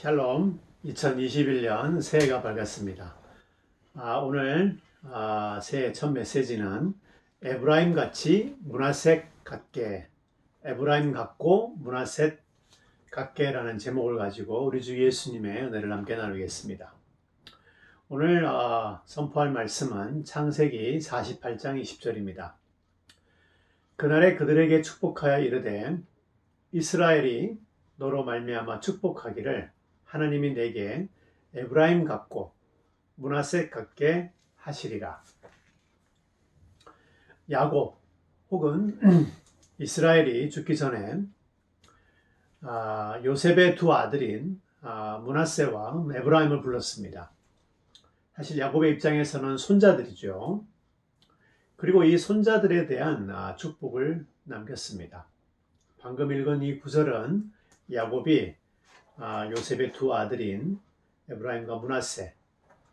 샬롬, 2021년 새해가 밝았습니다. 오늘 새해 첫 메시지는 에브라임 같이 문하셋 같게, 에브라임 같고 문하셋 같게라는 제목을 가지고 우리 주 예수님의 은혜를 함께 나누겠습니다. 오늘 선포할 말씀은 창세기 48장 20절입니다. 그날에 그들에게 축복하여 이르되 이스라엘이 너로 말미암아 축복하기를 하나님이 내게 에브라임 같고 므낫셋 같게 하시리라. 야곱 혹은 이스라엘이 죽기 전에 요셉의 두 아들인 므낫셋과 에브라임을 불렀습니다. 사실 야곱의 입장에서는 손자들이죠. 그리고 이 손자들에 대한 축복을 남겼습니다. 방금 읽은 이 구절은 야곱이 요셉의 두 아들인 에브라임과 므낫셋,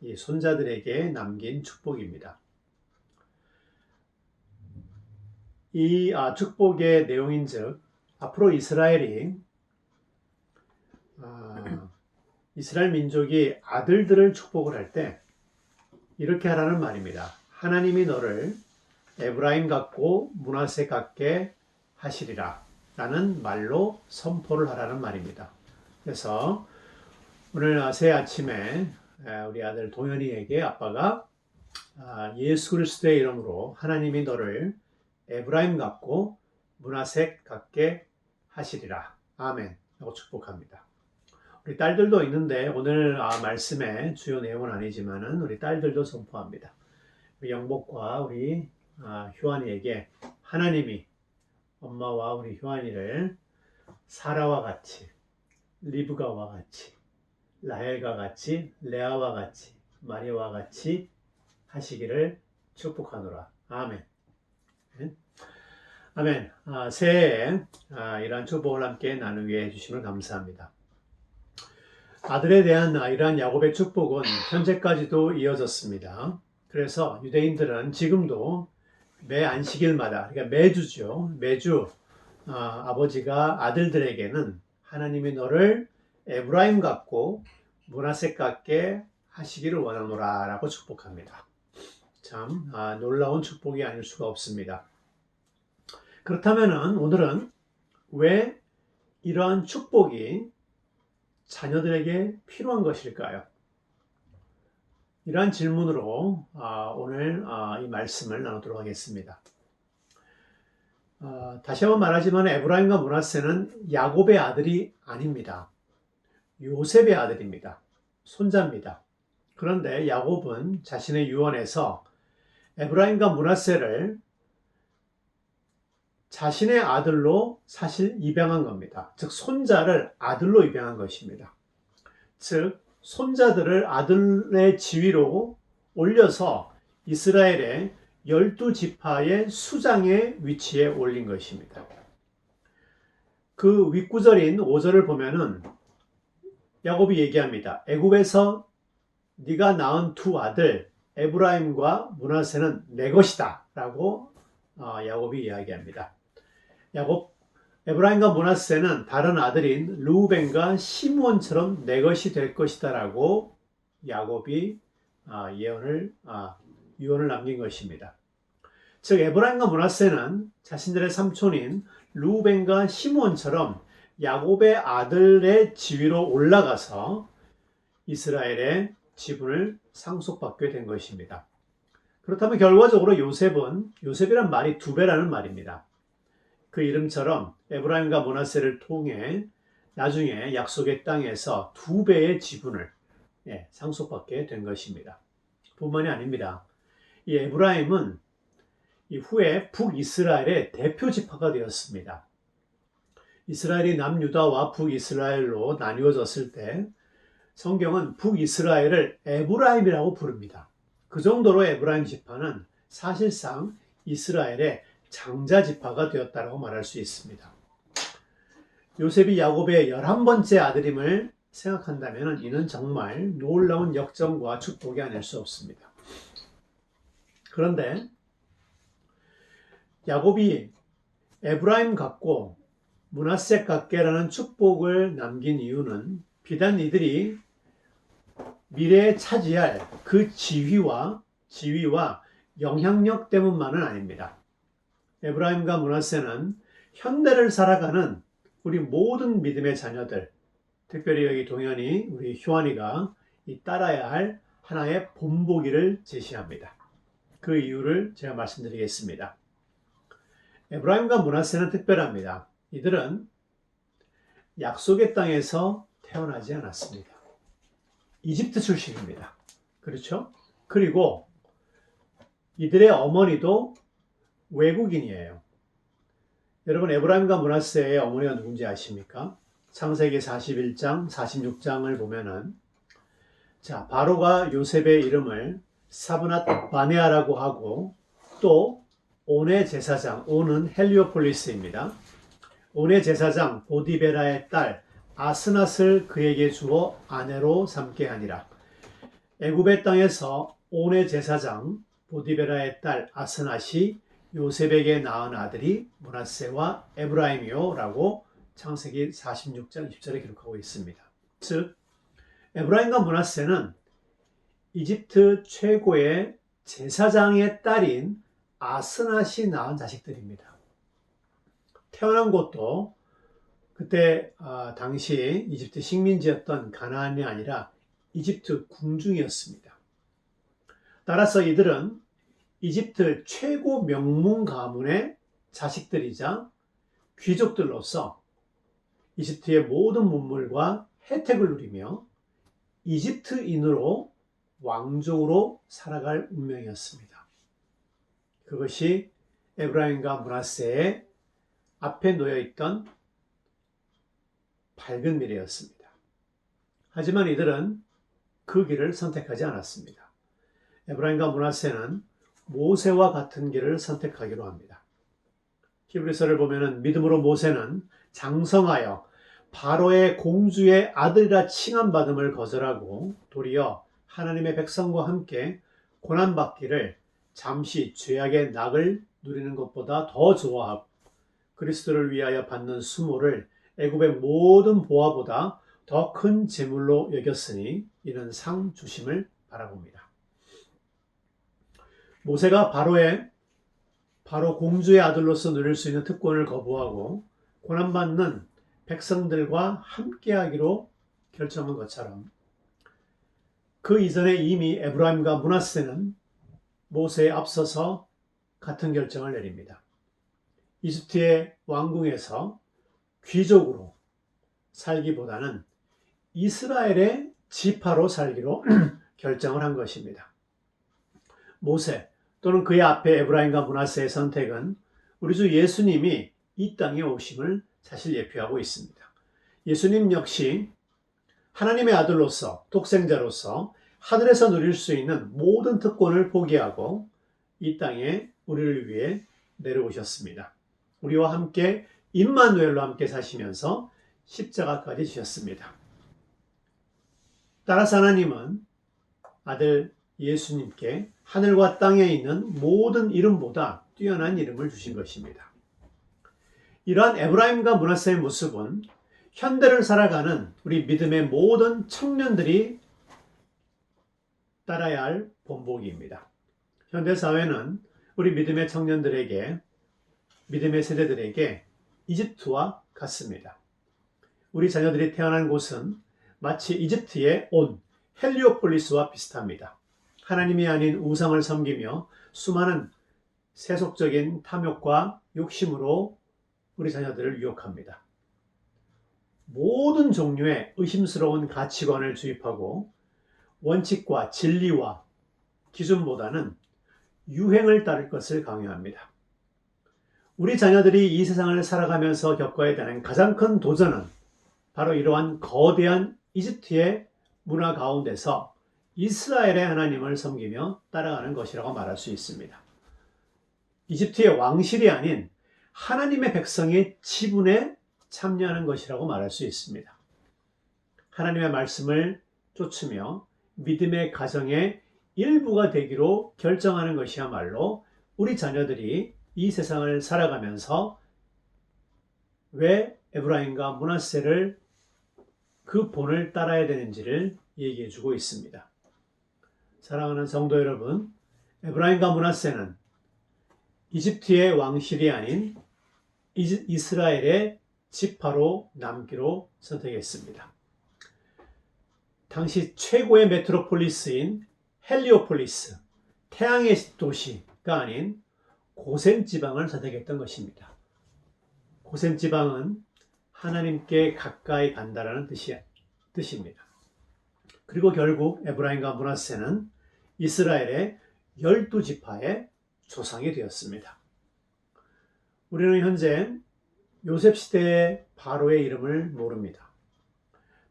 이 손자들에게 남긴 축복입니다. 이 축복의 내용인즉 앞으로 이스라엘 민족이 아들들을 축복을 할 때 이렇게 하라는 말입니다. 하나님이 너를 에브라임 같고 므낫셋 같게 하시리라 라는 말로 선포를 하라는 말입니다. 그래서 오늘 새 아침에 우리 아들 동현이에게 아빠가 예수 그리스도의 이름으로 하나님이 너를 에브라임 같고 므낫셋 같게 하시리라. 아멘. 라고 축복합니다. 우리 딸들도 있는데 오늘 말씀의 주요 내용은 아니지만은 우리 딸들도 선포합니다. 우리 영복과 우리 효안이에게 하나님이 엄마와 우리 효안이를 사라와 같이, 리브가와 같이, 라헬과 같이, 레아와 같이, 마리아와 같이 하시기를 축복하노라. 아멘. 아멘. 새해에 이러한 축복을 함께 나누게 해주심을 감사합니다. 아들에 대한 이러한 야곱의 축복은 현재까지도 이어졌습니다. 그래서 유대인들은 지금도 매 안식일마다, 그러니까 매주죠. 매주 아버지가 아들들에게는 하나님이 너를 에브라임 같고 므낫셋 같게 하시기를 원하노라 라고 축복합니다. 참 놀라운 축복이 아닐 수가 없습니다. 그렇다면 오늘은 왜 이러한 축복이 자녀들에게 필요한 것일까요? 이러한 질문으로 오늘 이 말씀을 나누도록 하겠습니다. 다시 한번 말하지만 에브라임과 므낫셋은 야곱의 아들이 아닙니다. 요셉의 아들입니다. 손자입니다. 그런데 야곱은 자신의 유언에서 에브라임과 므낫셋을 자신의 아들로 사실 입양한 겁니다. 즉 손자를 아들로 입양한 것입니다. 즉 손자들을 아들의 지위로 올려서 이스라엘의 12지파의 수장의 위치에 올린 것입니다. 그 윗구절인 5절을 보면은 야곱이 얘기합니다. 애굽에서 네가 낳은 두 아들 에브라임과 므낫셋은 내 것이다 라고 야곱이 이야기합니다. 에브라임과 므낫셋은 다른 아들인 르우벤과 시므온처럼 내 것이 될 것이다 라고 야곱이 유언을 남긴 것입니다. 즉 에브라임과 므낫셋은 자신들의 삼촌인 르우벤과 시므온처럼 야곱의 아들의 지위로 올라가서 이스라엘의 지분을 상속받게 된 것입니다. 그렇다면 결과적으로 요셉이란 말이 두 배라는 말입니다. 그 이름처럼 에브라임과 므낫셋을 통해 나중에 약속의 땅에서 두 배의 지분을 상속받게 된 것입니다. 뿐만이 아닙니다. 이 에브라임은 후에 북이스라엘의 대표 지파가 되었습니다. 이스라엘이 남유다와 북이스라엘로 나뉘어졌을 때 성경은 북이스라엘을 에브라임이라고 부릅니다. 그 정도로 에브라임 지파는 사실상 이스라엘의 장자 지파가 되었다고 말할 수 있습니다. 요셉이 야곱의 11번째 아들임을 생각한다면 이는 정말 놀라운 역정과 축복이 아닐 수 없습니다. 그런데 야곱이 에브라임 같고 므낫셋 같게라는 축복을 남긴 이유는 비단 이들이 미래에 차지할 그 지위와 영향력 때문만은 아닙니다. 에브라임과 므낫세는 현대를 살아가는 우리 모든 믿음의 자녀들, 특별히 여기 동현이 우리 효환이가 이 따라야 할 하나의 본보기를 제시합니다. 그 이유를 제가 말씀드리겠습니다. 에브라임과 므낫세는 특별합니다. 이들은 약속의 땅에서 태어나지 않았습니다. 이집트 출신입니다. 그렇죠? 그리고 이들의 어머니도 외국인이에요. 여러분, 에브라임과 므낫세의 어머니가 누군지 아십니까? 창세기 41장, 46장을 보면은, 자, 바로가 요셉의 이름을 사브낫 바네아라고 하고, 또 온의 제사장, 온은 헬리오폴리스입니다. 온의 제사장 보디베라의 딸 아스낫을 그에게 주어 아내로 삼게 하니라. 애굽의 땅에서 온의 제사장 보디베라의 딸 아스낫이 요셉에게 낳은 아들이 므낫세와 에브라임이요 라고 창세기 46장 20절에 기록하고 있습니다. 즉 에브라임과 므낫세는 이집트 최고의 제사장의 딸인 아스낫이 낳은 자식들입니다. 태어난 곳도 그때 당시 이집트 식민지였던 가나안이 아니라 이집트 궁중이었습니다. 따라서 이들은 이집트 최고 명문 가문의 자식들이자 귀족들로서 이집트의 모든 문물과 혜택을 누리며 이집트인으로 왕족으로 살아갈 운명이었습니다. 그것이 에브라임과 므낫세의 앞에 놓여있던 밝은 미래였습니다. 하지만 이들은 그 길을 선택하지 않았습니다. 에브라임과 므낫세는 모세와 같은 길을 선택하기로 합니다. 히브리서를 보면은 믿음으로 모세는 장성하여 바로의 공주의 아들이라 칭함받음을 거절하고 도리어 하나님의 백성과 함께 고난받기를 잠시 죄악의 낙을 누리는 것보다 더 좋아하고 그리스도를 위하여 받는 수모를 애굽의 모든 보화보다 더 큰 재물로 여겼으니 이는 상 주심을 바라봅니다. 모세가 바로 공주의 아들로서 누릴 수 있는 특권을 거부하고 고난받는 백성들과 함께하기로 결정한 것처럼 그 이전에 이미 에브라임과 므낫세는 모세에 앞서서 같은 결정을 내립니다. 이집트의 왕궁에서 귀족으로 살기보다는 이스라엘의 지파로 살기로 결정을 한 것입니다. 모세 또는 그의 앞에 에브라임과 므낫세의 선택은 우리 주 예수님이 이 땅에 오심을 사실 예표하고 있습니다. 예수님 역시 하나님의 아들로서 독생자로서 하늘에서 누릴 수 있는 모든 특권을 포기하고 이 땅에 우리를 위해 내려오셨습니다. 우리와 함께 임마누엘로 함께 사시면서 십자가까지 지셨습니다. 따라서 하나님은 아들 예수님께 하늘과 땅에 있는 모든 이름보다 뛰어난 이름을 주신 것입니다. 이러한 에브라임과 므낫세의 모습은 현대를 살아가는 우리 믿음의 모든 청년들이 따라야 할 본보기입니다. 현대 사회는 우리 믿음의 청년들에게, 믿음의 세대들에게 이집트와 같습니다. 우리 자녀들이 태어난 곳은 마치 이집트의 온 헬리오폴리스와 비슷합니다. 하나님이 아닌 우상을 섬기며 수많은 세속적인 탐욕과 욕심으로 우리 자녀들을 유혹합니다. 모든 종류의 의심스러운 가치관을 주입하고 원칙과 진리와 기준보다는 유행을 따를 것을 강요합니다. 우리 자녀들이 이 세상을 살아가면서 겪어야 되는 가장 큰 도전은 바로 이러한 거대한 이집트의 문화 가운데서 이스라엘의 하나님을 섬기며 따라가는 것이라고 말할 수 있습니다. 이집트의 왕실이 아닌 하나님의 백성의 지분에 참여하는 것이라고 말할 수 있습니다. 하나님의 말씀을 쫓으며 믿음의 가정의 일부가 되기로 결정하는 것이야말로 우리 자녀들이 이 세상을 살아가면서 왜 에브라임과 므낫세를 그 본을 따라야 되는지를 얘기해 주고 있습니다. 사랑하는 성도 여러분, 에브라임과 므낫세는 이집트의 왕실이 아닌 이스라엘의 지파로 남기로 선택했습니다. 당시 최고의 메트로폴리스인 헬리오폴리스, 태양의 도시가 아닌 고센 지방을 선택했던 것입니다. 고센 지방은 하나님께 가까이 간다라는 뜻입니다. 그리고 결국 에브라임과 므낫세는 이스라엘의 12지파의 조상이 되었습니다. 우리는 현재 요셉 시대의 바로의 이름을 모릅니다.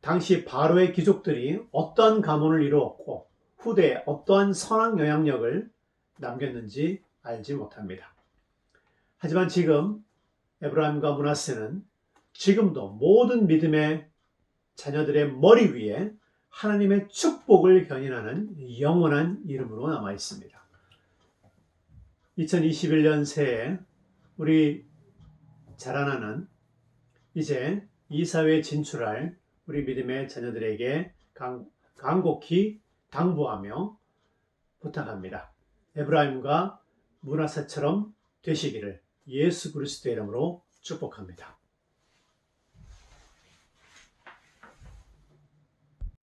당시 바로의 귀족들이 어떠한 가문을 이루었고 후대에 어떠한 선한 영향력을 남겼는지 알지 못합니다. 하지만 지금 에브라임과 므낫세는 지금도 모든 믿음의 자녀들의 머리 위에 하나님의 축복을 견인하는 영원한 이름으로 남아 있습니다. 2021년 새해 우리 자라나는 이제 이 사회에 진출할 우리 믿음의 자녀들에게 간곡히 당부하며 부탁합니다. 에브라임과 므낫세처럼 되시기를 예수 그리스도의 이름으로 축복합니다.